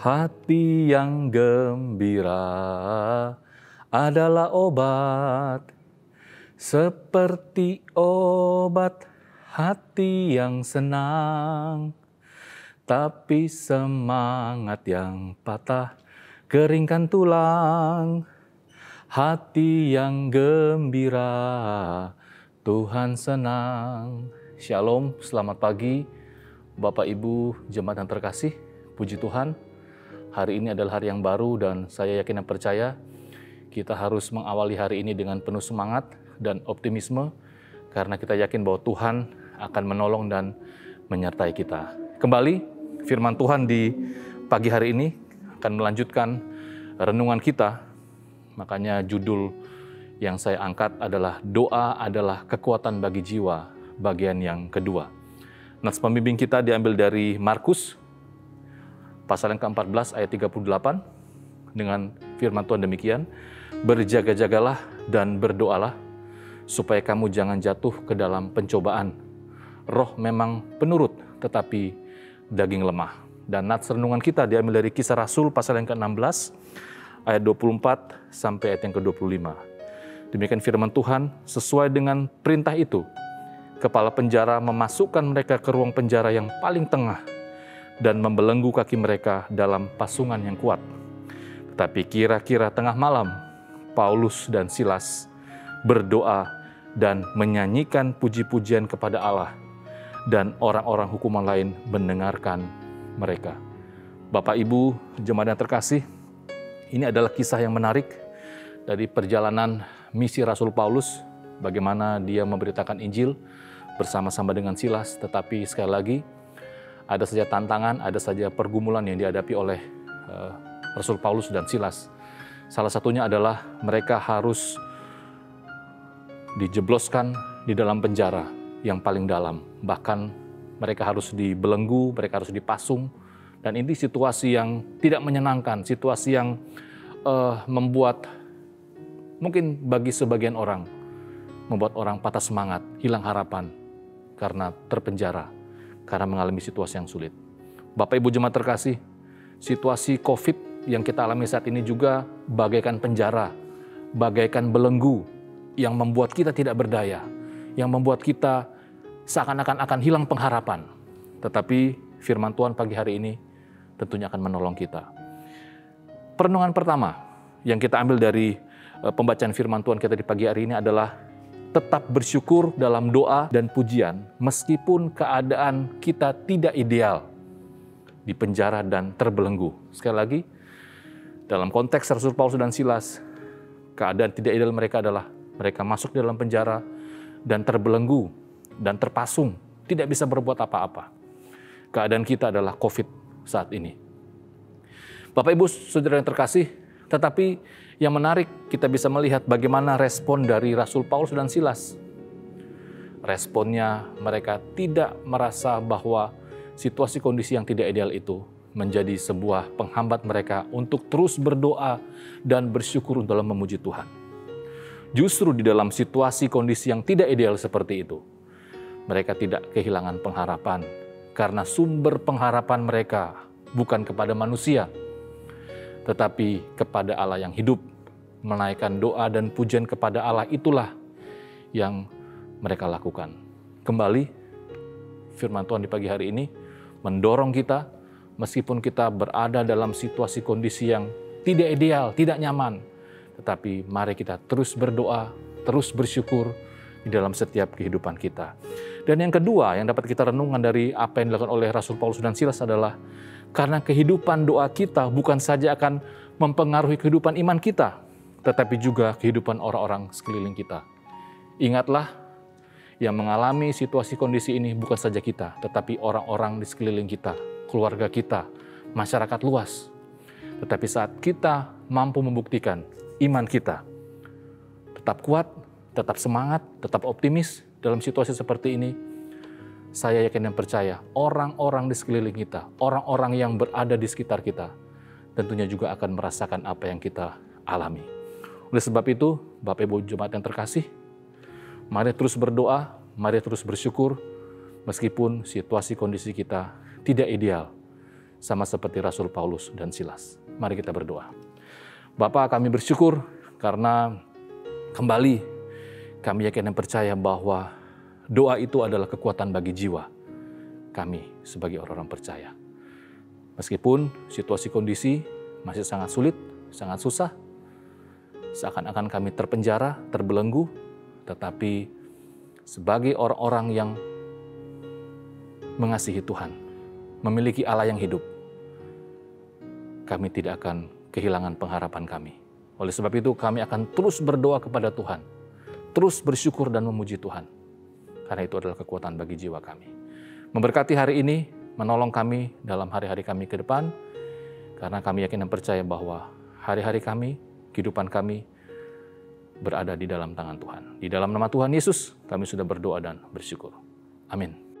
Hati yang gembira adalah obat, seperti obat hati yang senang. Tapi semangat yang patah keringkan tulang. Hati yang gembira, Tuhan senang. Shalom, selamat pagi Bapak Ibu jemaat yang terkasih. Puji Tuhan, hari ini adalah hari yang baru dan saya yakin dan percaya kita harus mengawali hari ini dengan penuh semangat dan optimisme karena kita yakin bahwa Tuhan akan menolong dan menyertai kita. Kembali, firman Tuhan di pagi hari ini akan melanjutkan renungan kita. Makanya judul yang saya angkat adalah doa adalah kekuatan bagi jiwa, bagian yang kedua. Nats pembimbing kita diambil dari Markus pasal yang ke-14 ayat 38 dengan firman Tuhan demikian, berjaga-jagalah dan berdoalah supaya kamu jangan jatuh ke dalam pencobaan. Roh memang penurut tetapi daging lemah. Dan nats renungan kita diambil dari Kisah Rasul pasal yang ke-16 ayat 24 sampai ayat yang ke-25. Demikian firman Tuhan, sesuai dengan perintah itu, kepala penjara memasukkan mereka ke ruang penjara yang paling tengah dan membelenggu kaki mereka dalam pasungan yang kuat. Tetapi kira-kira tengah malam, Paulus dan Silas berdoa dan menyanyikan puji-pujian kepada Allah, dan orang-orang hukuman lain mendengarkan mereka. Bapak Ibu jemaat yang terkasih, ini adalah kisah yang menarik dari perjalanan misi Rasul Paulus, bagaimana dia memberitakan Injil bersama-sama dengan Silas, tetapi sekali lagi ada saja tantangan, ada saja pergumulan yang dihadapi oleh Rasul Paulus dan Silas. Salah satunya adalah mereka harus dijebloskan di dalam penjara yang paling dalam. Bahkan mereka harus dibelenggu, mereka harus dipasung. Dan ini situasi yang tidak menyenangkan, situasi yang membuat mungkin bagi sebagian orang, membuat orang patah semangat, hilang harapan karena terpenjara, karena mengalami situasi yang sulit. Bapak Ibu jemaat terkasih, situasi COVID yang kita alami saat ini juga bagaikan penjara, bagaikan belenggu yang membuat kita tidak berdaya, yang membuat kita seakan-akan akan hilang pengharapan. Tetapi firman Tuhan pagi hari ini tentunya akan menolong kita. Perenungan pertama yang kita ambil dari pembacaan firman Tuhan kita di pagi hari ini adalah tetap bersyukur dalam doa dan pujian meskipun keadaan kita tidak ideal, di penjara dan terbelenggu. Sekali lagi, dalam konteks Rasul Paulus dan Silas, keadaan tidak ideal mereka adalah mereka masuk di dalam penjara dan terbelenggu dan terpasung, tidak bisa berbuat apa-apa. Keadaan kita adalah COVID saat ini. Bapak Ibu saudara yang terkasih, tetapi yang menarik kita bisa melihat bagaimana respon dari Rasul Paulus dan Silas. Responnya mereka tidak merasa bahwa situasi kondisi yang tidak ideal itu menjadi sebuah penghambat mereka untuk terus berdoa dan bersyukur dalam memuji Tuhan. Justru di dalam situasi kondisi yang tidak ideal seperti itu, mereka tidak kehilangan pengharapan karena sumber pengharapan mereka bukan kepada manusia, tetapi kepada Allah yang hidup. Menaikkan doa dan pujian kepada Allah itulah yang mereka lakukan. Kembali, firman Tuhan di pagi hari ini mendorong kita, meskipun kita berada dalam situasi kondisi yang tidak ideal, tidak nyaman, tetapi mari kita terus berdoa, terus bersyukur di dalam setiap kehidupan kita. Dan yang kedua yang dapat kita renungkan dari apa yang dilakukan oleh Rasul Paulus dan Silas adalah karena kehidupan doa kita bukan saja akan mempengaruhi kehidupan iman kita, tetapi juga kehidupan orang-orang sekeliling kita. Ingatlah, yang mengalami situasi kondisi ini bukan saja kita, tetapi orang-orang di sekeliling kita, keluarga kita, masyarakat luas. Tetapi saat kita mampu membuktikan iman kita tetap kuat, tetap semangat, tetap optimis dalam situasi seperti ini, saya yakin dan percaya orang-orang di sekeliling kita, orang-orang yang berada di sekitar kita, tentunya juga akan merasakan apa yang kita alami. Oleh sebab itu, Bapak Ibu jemaat yang terkasih, mari terus berdoa, mari terus bersyukur, meskipun situasi kondisi kita tidak ideal. sama seperti Rasul Paulus dan Silas. Mari kita berdoa. Bapa, kami bersyukur karena kembali kami yakin dan percaya bahwa doa itu adalah kekuatan bagi jiwa kami sebagai orang-orang percaya. Meskipun situasi kondisi masih sangat sulit, sangat susah, seakan-akan kami terpenjara, terbelenggu, tetapi sebagai orang-orang yang mengasihi Tuhan, memiliki Allah yang hidup, kami tidak akan kehilangan pengharapan kami. Oleh sebab itu kami akan terus berdoa kepada Tuhan, terus bersyukur dan memuji Tuhan, karena itu adalah kekuatan bagi jiwa kami. Memberkati hari ini, menolong kami dalam hari-hari kami ke depan, karena kami yakin dan percaya bahwa hari-hari kami, kehidupan kami berada di dalam tangan Tuhan. Di dalam nama Tuhan Yesus, kami sudah berdoa dan bersyukur. Amin.